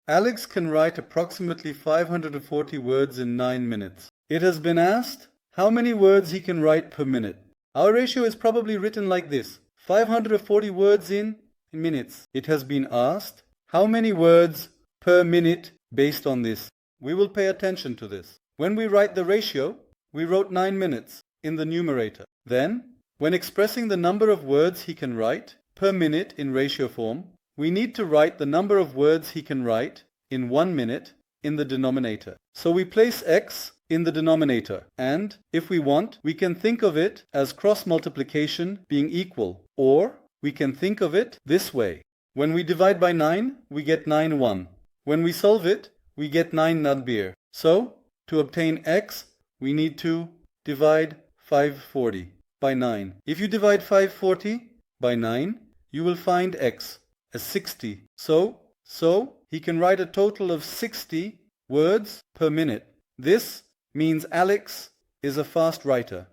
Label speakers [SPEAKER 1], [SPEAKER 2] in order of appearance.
[SPEAKER 1] Alex can write approximately 540 words in 9 minutes. It has been asked how many words he can write per minute. Our ratio is probably written like this: 540 words in minutes. It has been asked how many words per minute based on this. We will pay attention to this. When we write the ratio, we wrote 9 minutes in the numerator. Then, when expressing the number of words he can write per minute in ratio form, we need to write the number of words he can write in 1 minute in the denominator. So we place x in the denominator, and if we want, we can think of it as cross multiplication being equal, or we can think of it this way. When we divide by 9, we get 9 1. When we solve it, we get 9 nadbir. So, to obtain x, we need to divide 540 by 9. If you divide 540 by 9, you will find x as 60. So he can write a total of 60 words per minute. This means Alex is a fast writer.